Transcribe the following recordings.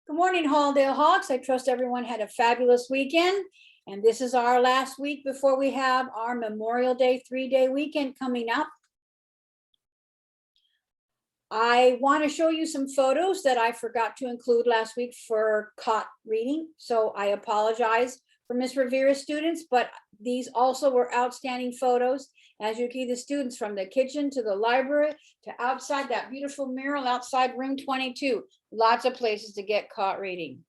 Good morning, Halldale Hawks. I trust everyone had a fabulous weekend. And this is our last week before we have our Memorial Day 3-day weekend coming up. I want to show you some photos that I forgot to include last week for caught reading. So I apologize for Ms. Rivera's students, but these also were outstanding photos. As you can see, the students from the kitchen to the library to outside that beautiful mural outside room 22. Lots of places to get caught reading.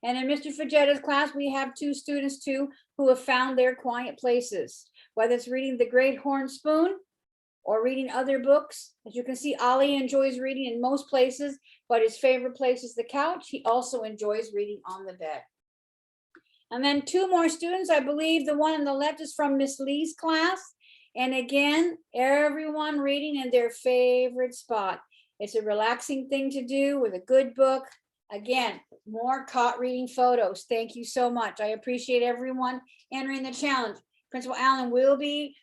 And in Mr. Fajetta's class, we have two students too who have found their quiet places, whether it's reading The Great Horn Spoon or reading other books. As you can see, Ollie enjoys reading in most places, but his favorite place is the couch. He also enjoys reading on the bed. And then two more students, I believe the one on the left is from Miss Lee's class. And again, everyone reading in their favorite spot. It's a relaxing thing to do with a good book. Again, more caught reading photos. Thank you so much. I appreciate everyone entering the challenge. Principal Allen will be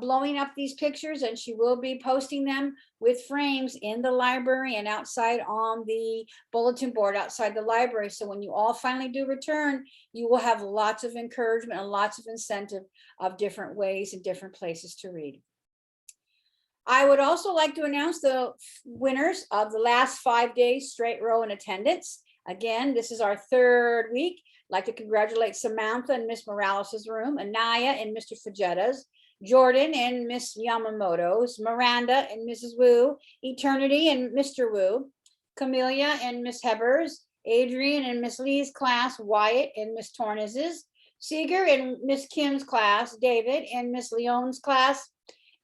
blowing up these pictures, and she will be posting them with frames in the library and outside on the bulletin board outside the library. So when you all finally do return, you will have lots of encouragement and lots of incentive of different ways and different places to read. I would also like to announce the winners of the last 5 days straight row in attendance. Again, this is our third week. I'd like to congratulate Samantha in Miss Morales's room, Anaya in Mr. Fajetta's, Jordan and Miss Yamamoto's, Miranda and Mrs. Wu, Eternity and Mr. Wu, Camellia and Miss Heber's, Adrian and Miss Lee's class, Wyatt and Miss Tornes's, Seeger and Miss Kim's class, David and Miss Leon's class,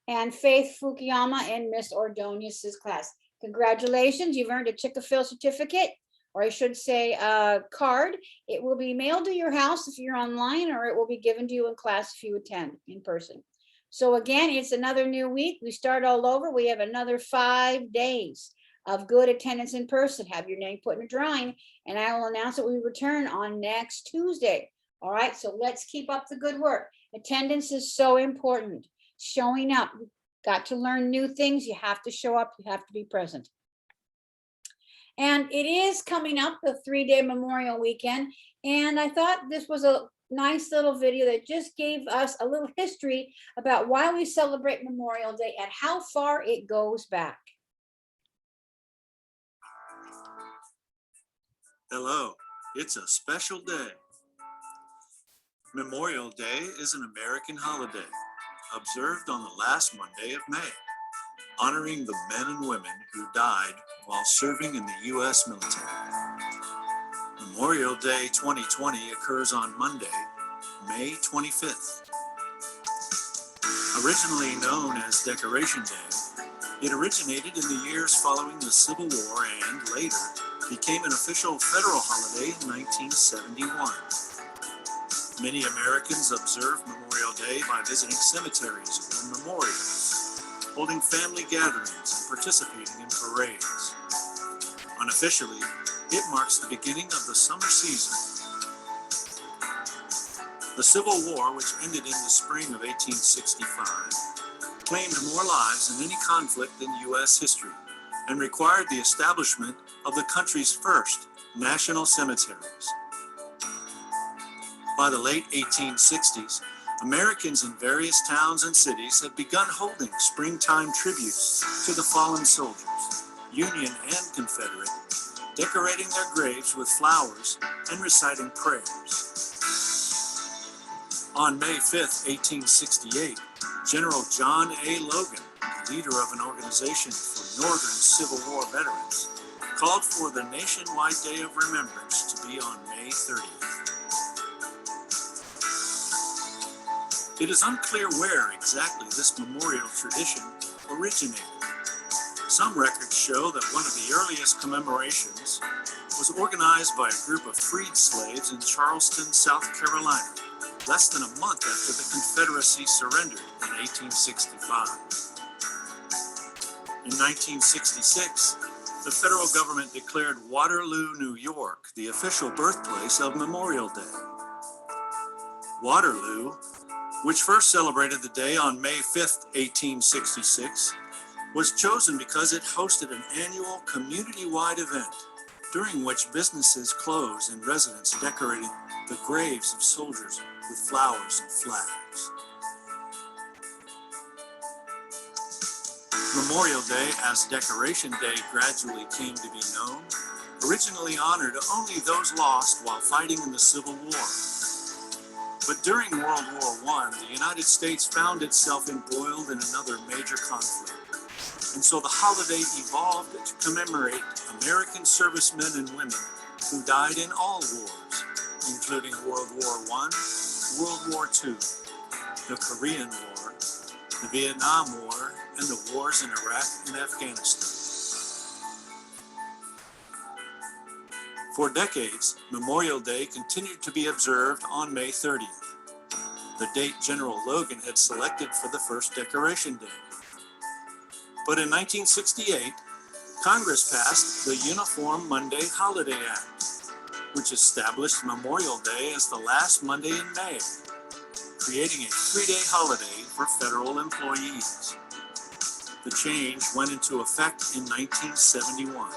and Faith Fukuyama and Miss Ordonez's class. Congratulations, you've earned a Chickafill certificate, or I should say a card. It will be mailed to your house if you're online, or it will be given to you in class if you attend in person. So again, it's another new week. We start all over. We have another 5 days of good attendance in person. Have your name put in a drawing, and I will announce that we return on next Tuesday. All right, so let's keep up the good work. Attendance is so important. Showing up, you've got to learn new things. You have to show up, you have to be present. And it is coming up, the 3-day Memorial Weekend. And I thought this was a nice little video that just gave us a little history about why we celebrate Memorial Day and how far it goes back. Hello, it's a special day. Memorial Day is an American holiday observed on the last Monday of May, honoring the men and women who died while serving in the U.S. military. Memorial Day 2020 occurs on Monday, May 25th. Originally known as Decoration Day, it originated in the years following the Civil War and later became an official federal holiday in 1971. Many Americans observe Memorial Day by visiting cemeteries or memorials, holding family gatherings, and participating in parades. Unofficially, it marks the beginning of the summer season. The Civil War, which ended in the spring of 1865, claimed more lives than any conflict in U.S. history and required the establishment of the country's first national cemeteries. By the late 1860s, Americans in various towns and cities had begun holding springtime tributes to the fallen soldiers, Union and Confederate, decorating their graves with flowers and reciting prayers. On May 5, 1868, General John A. Logan, leader of an organization for Northern Civil War veterans, called for the nationwide Day of Remembrance to be on May 30th. It is unclear where exactly this memorial tradition originated. Some records show that one of the earliest commemorations was organized by a group of freed slaves in Charleston, South Carolina, less than a month after the Confederacy surrendered in 1865. In 1966, the federal government declared Waterloo, New York, the official birthplace of Memorial Day. Waterloo, which first celebrated the day on May 5, 1866, was chosen because it hosted an annual community-wide event during which businesses closed and residents decorated the graves of soldiers with flowers and flags. Memorial Day, as Decoration Day gradually came to be known, originally honored only those lost while fighting in the Civil War. But during World War I, the United States found itself embroiled in another major conflict. And so the holiday evolved to commemorate American servicemen and women who died in all wars, including World War I, World War II, the Korean War, the Vietnam War, and the wars in Iraq and Afghanistan. For decades, Memorial Day continued to be observed on May 30th, the date General Logan had selected for the first Decoration Day. But in 1968, Congress passed the Uniform Monday Holiday Act, which established Memorial Day as the last Monday in May, creating a 3-day holiday for federal employees. The change went into effect in 1971.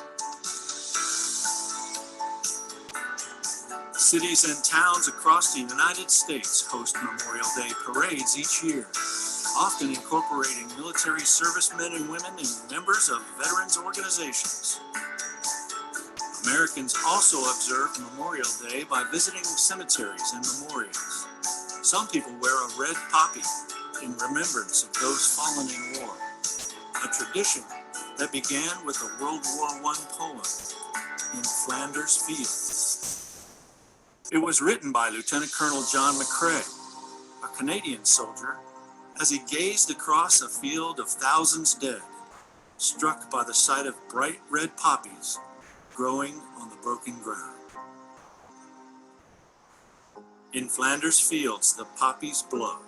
Cities and towns across the United States host Memorial Day parades each year, often incorporating military servicemen and women and members of veterans organizations. Americans also observe Memorial Day by visiting cemeteries and memorials. Some people wear a red poppy in remembrance of those fallen in war, a tradition that began with a World War I poem, In Flanders Fields. It was written by Lieutenant Colonel John McCrae, a Canadian soldier, as he gazed across a field of thousands dead, struck by the sight of bright red poppies growing on the broken ground. In Flanders Fields, the poppies blow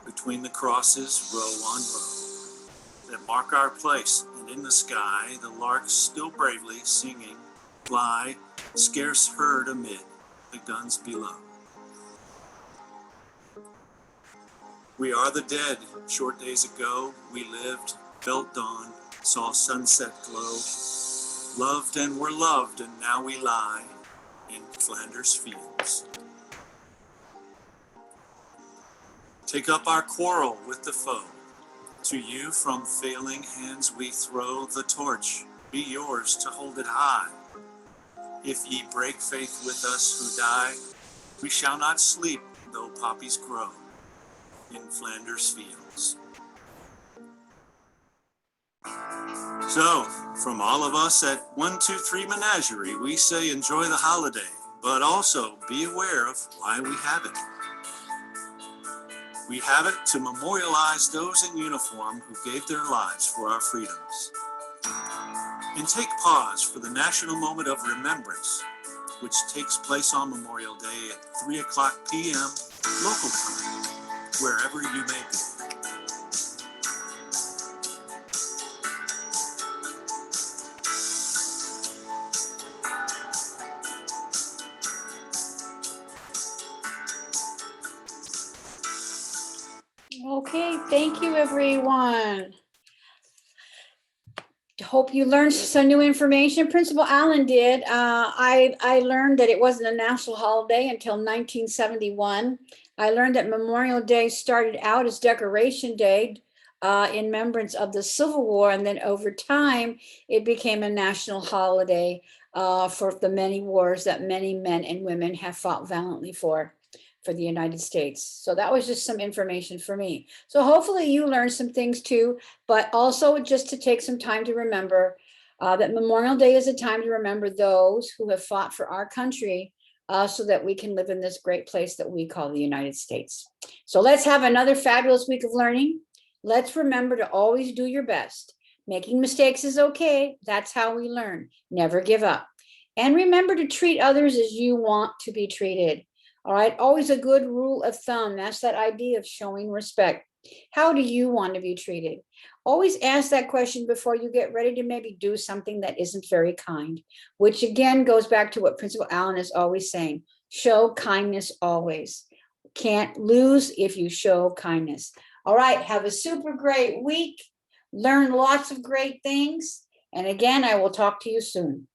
between the crosses, row on row, that mark our place, and in the sky, the larks still bravely singing, fly, scarce heard amid the guns below. We are the dead. Short days ago, we lived, felt dawn, saw sunset glow, loved and were loved, and now we lie in Flanders Fields. Take up our quarrel with the foe. To you from failing hands we throw the torch. Be yours to hold it high. If ye break faith with us who die, we shall not sleep though poppies grow in Flanders Fields. So, from all of us at 123 Menagerie, we say enjoy the holiday, but also be aware of why we have it. We have it to memorialize those in uniform who gave their lives for our freedoms. And take pause for the national moment of remembrance, which takes place on Memorial Day at 3:00 p.m. local time, wherever you may be. Okay, thank you, everyone. Hope you learned some new information. Principal Allen did. I learned that it wasn't a national holiday until 1971. I learned that Memorial Day started out as Decoration Day in remembrance of the Civil War, and then over time, it became a national holiday for the many wars that many men and women have fought valiantly for the United States. So that was just some information for me. So hopefully you learned some things too, but also just to take some time to remember that Memorial Day is a time to remember those who have fought for our country so that we can live in this great place that we call the United States. So let's have another fabulous week of learning. Let's remember to always do your best. Making mistakes is okay. That's how we learn. Never give up. And remember to treat others as you want to be treated. All right, always a good rule of thumb. That's that idea of showing respect. How do you want to be treated? Always ask that question before you get ready to maybe do something that isn't very kind, which again goes back to what Principal Allen is always saying. Show kindness always. Can't lose if you show kindness. All right, have a super great week. Learn lots of great things. And again, I will talk to you soon.